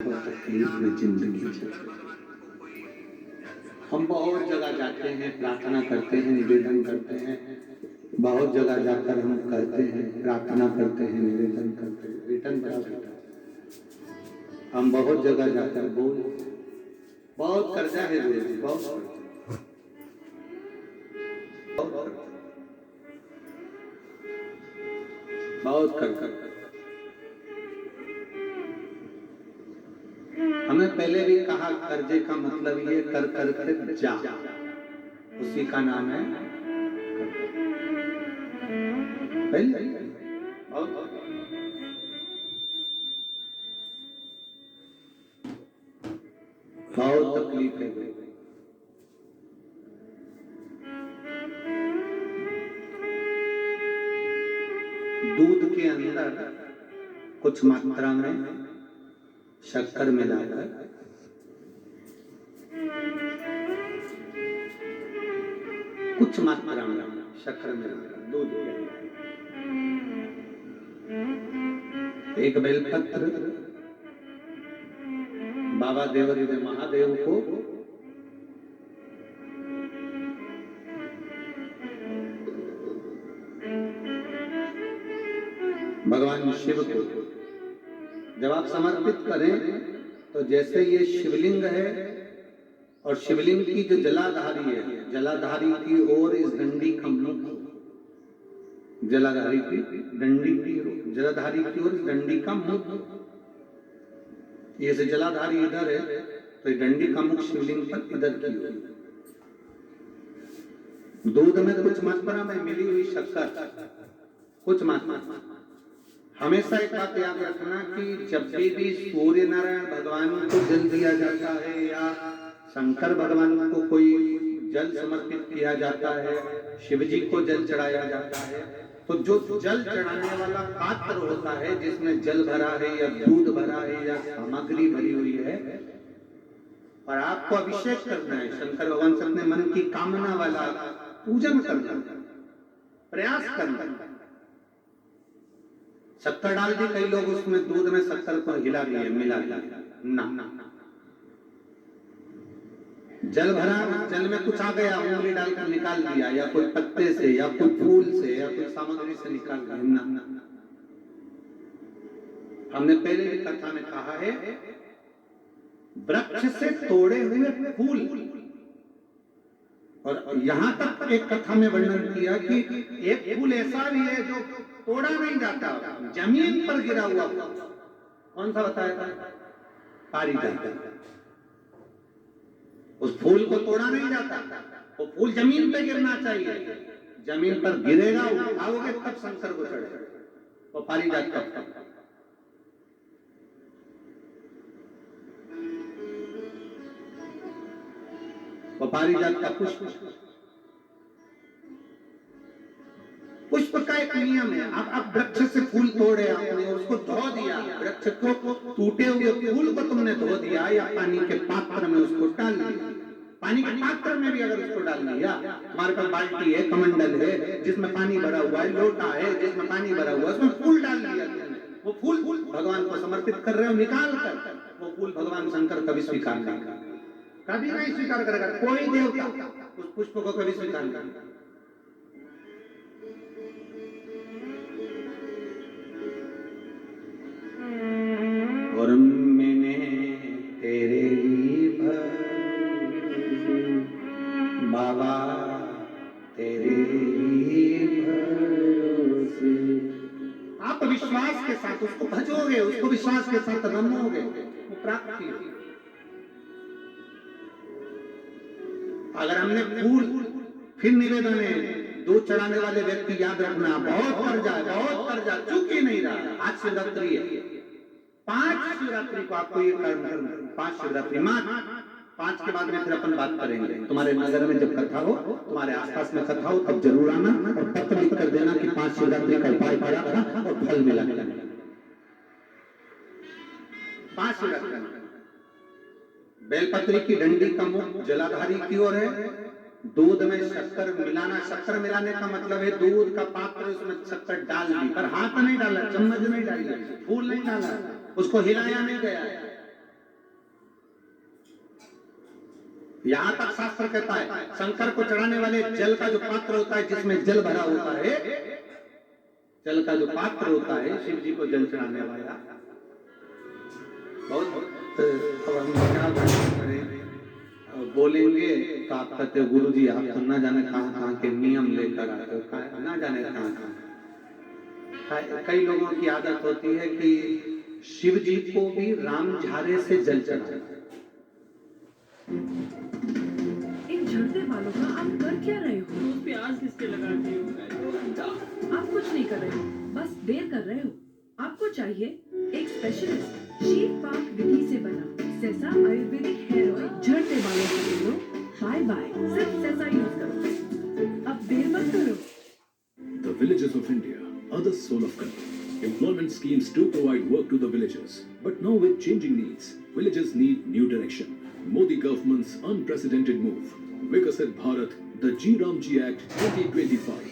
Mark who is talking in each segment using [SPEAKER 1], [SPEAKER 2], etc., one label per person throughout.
[SPEAKER 1] तकलीफ में जिंदगी चल रही है। हम बहुत जगह जाते हैं, प्रार्थना करते हैं, निवेदन करते हैं। बहुत जगह जाकर हम कहते हैं, प्रार्थना करते हैं, निवेदन करते हैं, रिटर्न बड़ा बेटा। हम बहुत जगह जाकर बोल बहुत कर्जा है गुरु जी, बहुत कर्जा। हमें पहले भी कहा कर्जे का मतलब ये कर कर के जा, उसी का नाम है पहले बहुत तकलीफ है। दूध के अंदर कुछ मात्रा में शक्कर मिलाकर कुछ मात्रा में शक्कर मिलाकर दूध के अंदर एक बेलपत्र बाबा देवादिदेव महादेव को भगवान शिव को जब आप समर्पित करें तो जैसे ये शिवलिंग है और शिवलिंग की जो जलाधारी है, जलाधारी की ओर इस डंडी का मुख, जलाधारी की डंडी की जलाधारी की ओर इस डंडी का मुख, ये से जलाधारी इधर है तो डंडी का मुख शिवलिंग पर इधर की ओर। दूध में कुछ मात्रा में मिली हुई शक्कर, कुछ मात्रा। हमेशा एक बात याद रखना कि जब भी सूर्य नारायण भगवान को जल दिया जाता है या शंकर भगवान को कोई जल समर्पित किया जाता है, शिव जी को जल चढ़ाया जाता है, तो जो जल चढ़ाने वाला पात्र होता है जिसमें जल भरा है या दूध भरा है या सामग्री भरी हुई है और आपको अभिषेक करना है, शंकर भगवान से अपने मन की कामना वाला पूजन करना, प्रयास करना। शक्कर डाल दी, कई लोग उसमें दूध में शक्कर को हिला दिए, मिला दिया ना। जल भरा, जल में कुछ आ गया, उंगली डालकर निकाल दिया या कोई पत्ते से या कोई फूल से या कोई सामग्री से निकाल दिया ना। हमने पहले भी कथा में कहा है, वृक्ष से तोड़े हुए फूल, और यहां तक एक कथा में वर्णन किया कि एक फूल ऐसा भी है जो तोड़ा नहीं जाता, जमीन पर गिरा हुआ। कौन सा बताया था? पारिजात। उस फूल को तोड़ा नहीं जाता, वो फूल जमीन पे गिरना चाहिए, जमीन पर गिरेगा, उठाओगे तब शंकर को चढ़ेगा, वो पारिजात का। वो पारिजात का पुष्प, पुष्प का एक नियम है। आप वृक्ष से फूल तोड़े, आपने उसको धो दिया, वृक्ष को टूटे हुए फूल को तुमने धो दिया या पानी के पात्र में उसको डाल दिया, पानी के पात्र में भी अगर उसको डाल दिया, हमारे पास बाल्टी है, कमंडल है जिसमें पानी भरा हुआ है, लोटा है जिसमें पानी भरा हुआ है, उसमें फूल डाल दिया, वो फूल भगवान को समर्पित कर रहे हो, निकाल कर वो फूल भगवान शंकर कभी स्वीकार नहीं करेगा, कभी नहीं स्वीकार करेगा, कोई देवता उस पुष्प को कभी स्वीकार नहीं करेगा। और मैंने तेरे ही बाबा तेरे ही भरोसे, आप विश्वास के साथ उसको भजोगे, उसको विश्वास के साथ रमोगे, वो प्राप्ति होगी। अगर हमने फूल, फिर निवेदन है, दूध चढ़ाने वाले व्यक्ति याद रखना, बहुत कर्जा चूक ही नहीं रहा। आज शिवरात्रि है, 5 शिवरात्रि को आपको ये कर्म करना, 5 शिवरात्रि मात्र, 5 के बाद में फिर अपन बात करेंगे। तुम्हारे नगर में जब कथा हो, तुम्हारे आसपास में कथा हो, तब जरूर आना और पत्र लिख कर देना कि 5 शिवरात्रि का उपाय पड़ा था और फल मिला। 5 शिवरात्रि बेलपत्री की डंडी का मुख जलाधारी की ओर है, दूध में शक्कर मिलाना, शक्कर मिलाने का मतलब है दूध का पात्र, उसमें शक्कर डाल दी, पर हाथ नहीं डाला, चम्मच नहीं डाली, फूल नहीं डाला, उसको हिलाया नहीं गया, यहां तक शास्त्र कहता है शंकर को चढ़ाने वाले जल का जो पात्र होता है, जिसमें जल भरा होता है, जल का जो पात्र होता है, शिव जी को जल चढ़ाने वाला, बहुत अब हम क्या करें, बोलेंगे तो आप कहते गुरु जी आप तो ना जाने कहां के नियम लेकर आते हो, ना जाने कहां। कई लोगों की आदत होती है कि शिव जी को भी राम झारे से जल चढ़ाना।
[SPEAKER 2] इन झड़ते बालों का आप कर क्या रहे हो?
[SPEAKER 3] रोज प्याज किसके लगाते हो?
[SPEAKER 2] आप कुछ नहीं कर रहे हो, बस देर कर रहे हो। आपको चाहिए एक स्पेशलिस्ट शीत पाक विधि से बना सेसा आयुर्वेदिक हेयर ऑयल। झड़ते बालों के लिए बाय बाय, सिर्फ सेसा यूज करो। अब देर मत करो।
[SPEAKER 4] The villages of India are the soul of country. Employment schemes do provide work to the villagers, but now with changing needs, villages need new direction. Modi government's unprecedented move, Vikasit Bharat, the G Ramji Act 2025.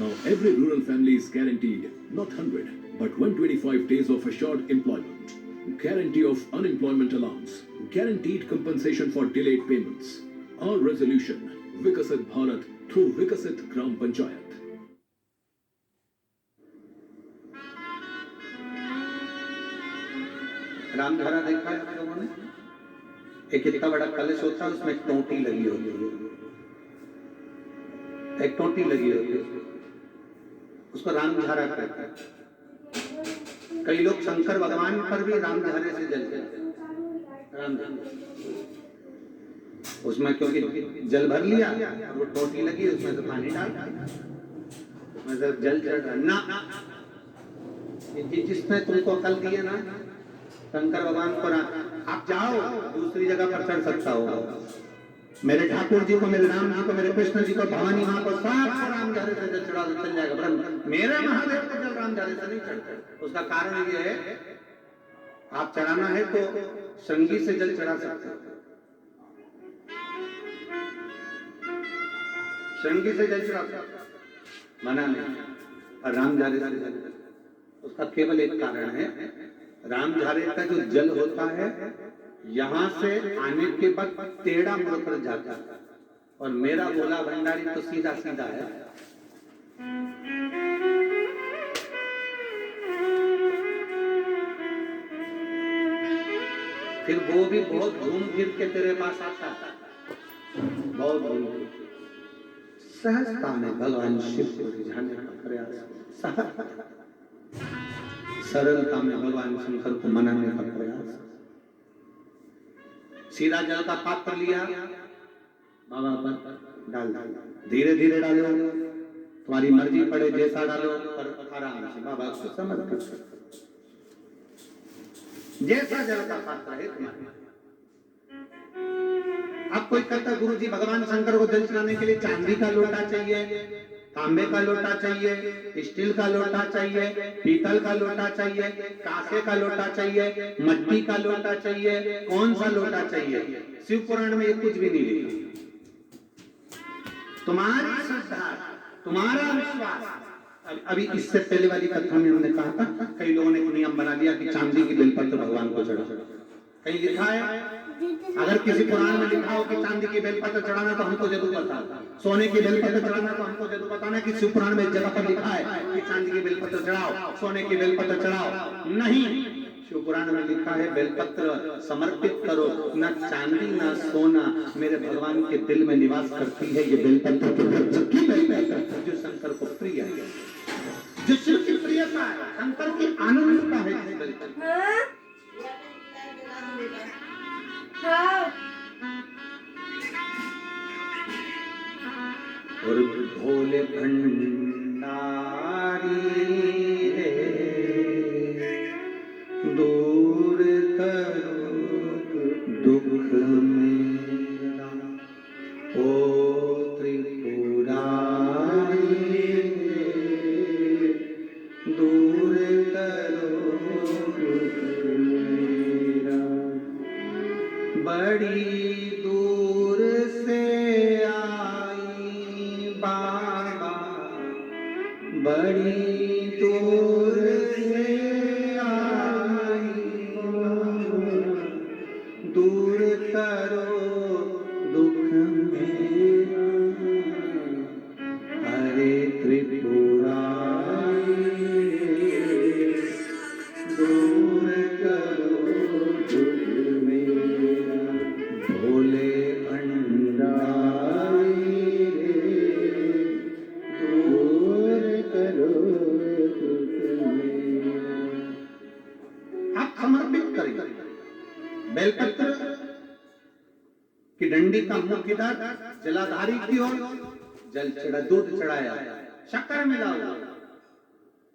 [SPEAKER 4] Now every rural family is guaranteed not 100 but 125 days of assured employment, guarantee of unemployment allowance, guaranteed compensation for delayed payments. Our resolution, Vikasit Bharat through Vikasit Gram Panchayat.
[SPEAKER 1] रामधारा देखा है आप लोगों ने? एक इतना बड़ा कलश होता है, उसमें एक टोटी लगी होती है, एक टोटी लगी होती है, उसको रामधारा कहते हैं। कई लोग शंकर भगवान पर भी रामधारे से जल देते हैं, रामधारा उसमें, क्योंकि जल भर लिया और वो टोटी लगी, उसमें तो पानी डाल, उसमें से जल चढ़ रहा ना। जिसने तुमको अकल दी है ना, शंकर भगवान को आप जाओ दूसरी जगह पर चढ़ सकता हो। मेरे ठाकुर जी को, मेरे राम जी को, मेरे कृष्ण जी को, भवानी मां को सब रामधारे से जल चढ़ा चल जाएगा, पर मेरे महादेव को जल रामधारे से नहीं चढ़ता। उसका कारण ये है, आप चढ़ाना है तो संगी से जल चढ़ा सकते हो, संगी से जल चढ़ा सकते, मना नहीं, और रामधारे से जल। उसका केवल एक कारण है, रामधारे का जो जल होता है यहां से आने के बाद टेढ़ा मुड़कर जाता है, और मेरा बोला भंडारी तो सीधा सीधा है। फिर वो भी बहुत घूम फिर के तेरे पास आता है, बहुत घूम फिर। सहजता में भगवान शिव को रिझाने का प्रयास, सरलता में भगवान शंकर को मनाने का प्रयास। सीधा जल का पात्र लिया, बाबा पर डाल, धीरे धीरे डालो, तुम्हारी मर्जी पड़े जैसा डालो, पर आराम से बाबा को समर्पित करो, जैसा जल का पात्र है तुम्हारा। अब कोई कहता गुरु जी भगवान शंकर को जल चढ़ाने के लिए चांदी का लोटा चाहिए, तांबे का लोटा चाहिए, स्टील का लोटा चाहिए, पीतल का लोटा चाहिए, कांसे का लोटा चाहिए, मिट्टी का लोटा चाहिए, कौन सा लोटा चाहिए? शिव पुराण में ये कुछ भी नहीं लिखा। तुम्हारी श्रद्धा, तुम्हारा विश्वास। अभी इससे पहले वाली कथा में हमने कहा था, कई लोगों ने नियम बना लिया कि चांदी की बेलपत्र भगवान को चढ़ाओ। कहीं लिखा है? अगर किसी पुराण में लिखा हो कि चांदी की बेलपत्र चढ़ाना तो हमको जरूर पता, सोने की बेलपत्र चढ़ाना तो हमको जरूर बताना कि शिव पुराण में एक जगह पर लिखा है कि चांदी की बेलपत्र चढ़ाओ, सोने की बेलपत्र चढ़ाओ। नहीं, शिव पुराण में लिखा है बेलपत्र समर्पित करो, न चांदी न सोना, मेरे भगवान के दिल में निवास करती है ये बेलपत्र की बेलपत्र, जो शंकर को प्रिय है, जो शिव की प्रियता है, शंकर की आनंदता है। और भोले भंडारी रे दूर करो दुख मेरा, ओ त्रिपुरारी रे दूर करो दुख मेरा। बड़ी दूर से आई बाबा, बड़ी दूर से आई बाबा, दूर करो बेलपत्र की डंडी का मुख इधर, जलाधारी की ओर, जल चढ़ा, दूध चढ़ाया, शक्कर मिला हुआ,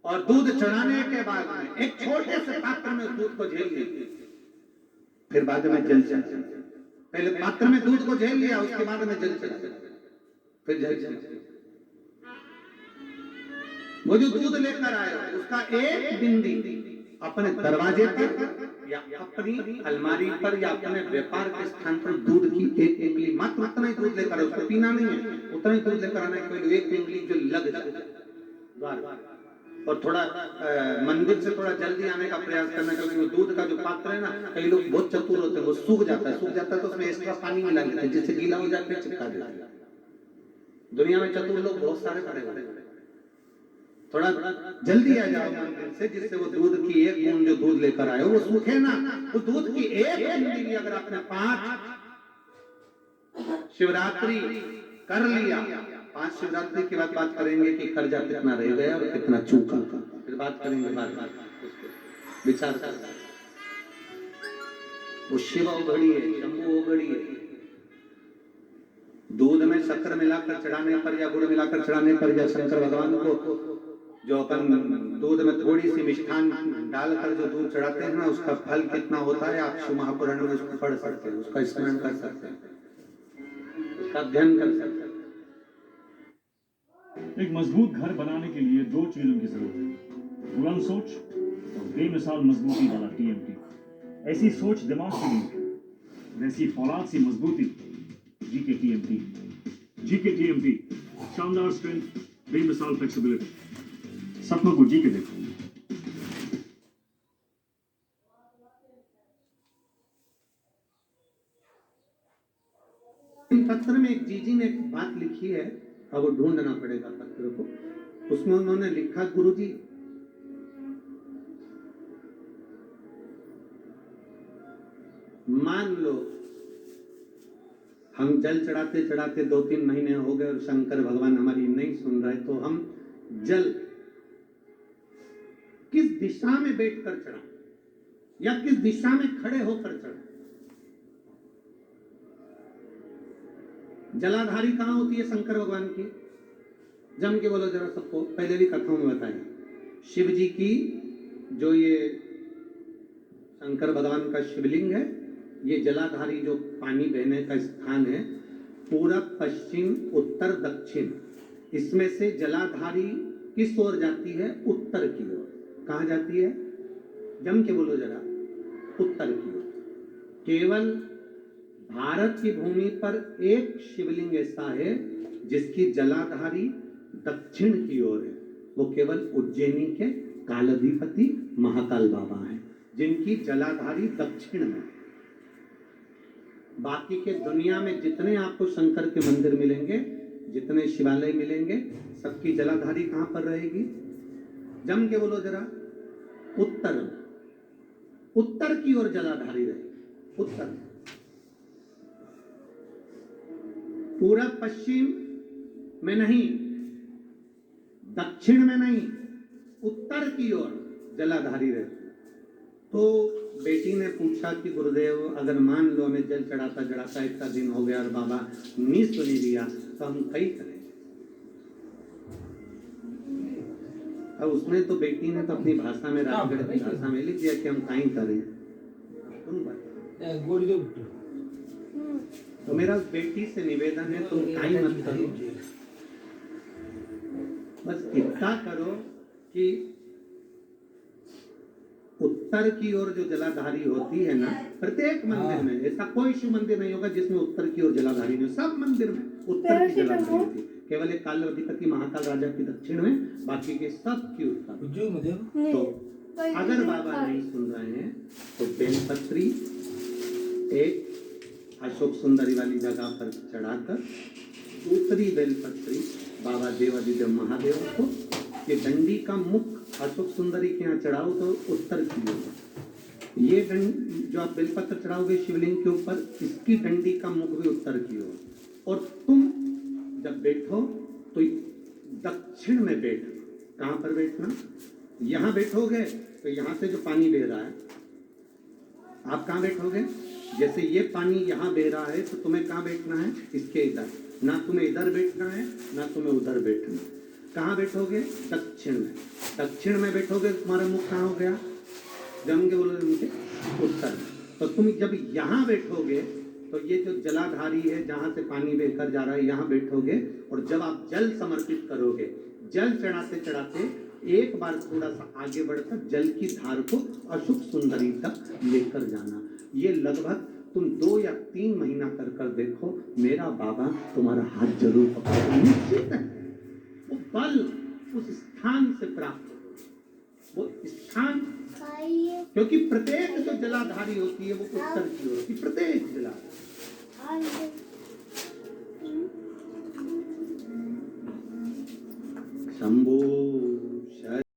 [SPEAKER 1] और दूध चढ़ाने के बाद में एक छोटे से पात्र में दूध को झेल लिया, फिर बाद में जल चढ़ा। पहले पात्र में दूध को झेल लिया, उसके बाद में जल चढ़ा, फिर जल चढ़ा। वो जो दूध लेकर आया उसका एक बिंदी अपने दरवाजे पर या अपनी अलमारी पर या अपने व्यापार के स्थान पर दूध की एक उंगली, मात्र उतना ही दूध लेकर, उसको पीना नहीं है, उतना ही दूध लेकर आना है, कोई एक उंगली जो लग जाए द्वार, और थोड़ा मंदिर से थोड़ा जल्दी आने का प्रयास करना, क्योंकि वो दूध का जो पात्र है ना, कई लोग बहुत चतुर होते हैं, वो सूख जाता है तो उसमें एक्स्ट्रा पानी मिला लेते हैं, जिससे गीला हो जाता है, चिपका देते हैं। दुनिया में चतुर लोग बहुत सारे पड़े हुए हैं। थोड़ा जल्दी आ जाओ मंदिर से, जिससे वो दूध की एक बूंद जो दूध लेकर आए वो सूखे ना, वो दूध की एक बूंद भी अगर आपने 5 शिवरात्रि कर लिया, 5 शिवरात्रि के बाद बात करेंगे कि कर्जा कितना रह गया और कितना चूका, फिर बात करेंगे बात विचार कर। वो शिव उघड़ी है, शंभु उघड़ी है, दूध में शक्कर मिलाकर चढ़ाने पर या गुड़ मिलाकर चढ़ाने पर या शंकर भगवान को जो अपन दूध में थोड़ी सी मिष्ठान डालकर जो दूध चढ़ाते हैं ना, उसका फल कितना होता है आप शिव महापुराण में उसको पढ़ सकते हैं, उसका स्मरण कर सकते हैं, उसका अध्ययन कर सकते हैं।
[SPEAKER 5] एक मजबूत घर बनाने के लिए 2 चीजों की जरूरत है, बुलंद सोच और बेमिसाल मजबूती वाला टीएमटी। ऐसी सोच दिमाग की नींव, वैसी फौलाद सी मजबूती जीके टीएमटी। जीके टीएमटी, शानदार स्ट्रेंथ, बेमिसाल फ्लेक्सिबिलिटी। सपनों को जी के देखो।
[SPEAKER 1] इन पत्र में एक जीजी ने एक बात लिखी है, अब वो ढूंढना पड़ेगा पत्र को, उसमें उन्होंने लिखा, गुरुजी मान लो हम जल चढ़ाते चढ़ाते 2-3 महीने हो गए और शंकर भगवान हमारी नहीं सुन रहे, तो हम जल किस दिशा में बैठकर चढ़ा या किस दिशा में खड़े होकर चढ़ा? जलाधारी कहां होती है शंकर भगवान की? जम के बोलो जरा सबको, पहले भी कथाओं में बताया, शिव जी की जो ये शंकर भगवान का शिवलिंग है, ये जलाधारी जो पानी बहने का स्थान है, पूरब पश्चिम उत्तर दक्षिण, इसमें से जलाधारी किस ओर जाती है? उत्तर की ओर। कहां जाती है? जम के बोलो जरा, उत्तर की ओर। केवल भारत की भूमि पर एक शिवलिंग ऐसा है जिसकी जलाधारी दक्षिण की ओर है, वो केवल उज्जैनी के कालाधिपति महाकाल बाबा हैं, जिनकी जलाधारी दक्षिण में। बाकी के दुनिया में जितने आपको शंकर के मंदिर मिलेंगे, जितने शिवालय मिलेंगे, सबकी जलाधारी कहां पर रहेगी? जम के बोलो जरा, उत्तर। उत्तर की ओर जलाधारी रहेगी, उत्तर। पूरब पश्चिम में नहीं, दक्षिण में नहीं, उत्तर की ओर जलाधारी रहती। तो बेटी ने पूछा कि गुरुदेव अगर मान लो हमें जल चढ़ाता चढ़ाता इतना दिन हो गया और बाबा नहीं सुनी दिया, तो हम कई करें? अब उसने तो, बेटी ने तो अपनी भाषा में, राजगढ़ की भाषा में लिख दिया कि हम कहीं करें। तुम तो मेरा बेटी से निवेदन है, तुम कहीं मत करो, बस इतना करो कि उत्तर की ओर जो जलाधारी होती है ना, प्रत्येक मंदिर में, ऐसा कोई शिव मंदिर नहीं होगा जिसमें उत्तर की ओर जलाधारी नहीं हो, सब मंदिर में उत्तर की जलाधारी होती है। केवल एक कालाधिपति महाकाल राजा की दक्षिण में, बाकी के सब की उत्तर। तो अगर बाबा नहीं सुन रहे हैं तो बेलपत्री एक अशोक सुंदरी वाली जगह पर चढ़ाकर, दूसरी बेलपत्री बाबा देवादिदेव महादेव को, ये डंडी का मुख अशोक सुंदरी के यहाँ चढ़ाओ तो उत्तर की ओर। ये जो आप बेलपत्र चढ़ाओगे शिवलिंग के ऊपर, इसकी डंडी का मुख भी उत्तर की ओर। और तुम जब बैठो तो दक्षिण में बैठना। कहां पर बैठना? यहां बैठोगे तो यहां से जो पानी बह रहा है आप कहाँ बैठोगे? जैसे ये पानी यहाँ बह रहा है तो तुम्हें कहाँ बैठना है? इसके इधर। ना तुम्हें इधर बैठना है ना तुम्हें उधर बैठना है। कहाँ बैठोगे? दक्षिण में। दक्षिण में बैठोगे तुम्हारा मुख कहाँ हो गया? जमके बोलोगे मुझे उत्तर में। तो तुम जब यहाँ बैठोगे तो ये जो जलाधारी है जहाँ से पानी बहकर जा रहा है यहाँ बैठोगे, और जब आप जल समर्पित करोगे, जल चढ़ाते चढ़ाते एक बार थोड़ा सा आगे बढ़कर जल की धार को अशुभ सुंदरी तक लेकर जाना। ये लगभग तुम 2 या 3 महीना कर कर देखो, मेरा बाबा तुम्हारा हाथ जरूर पकड़ेगा, निश्चित है। वो बल उस स्थान से प्राप्त हो, वो स्थान, क्योंकि प्रत्येक जो जलाधारी होती है वो उत्तर की होती है, प्रत्येक जलाधारी। शंभो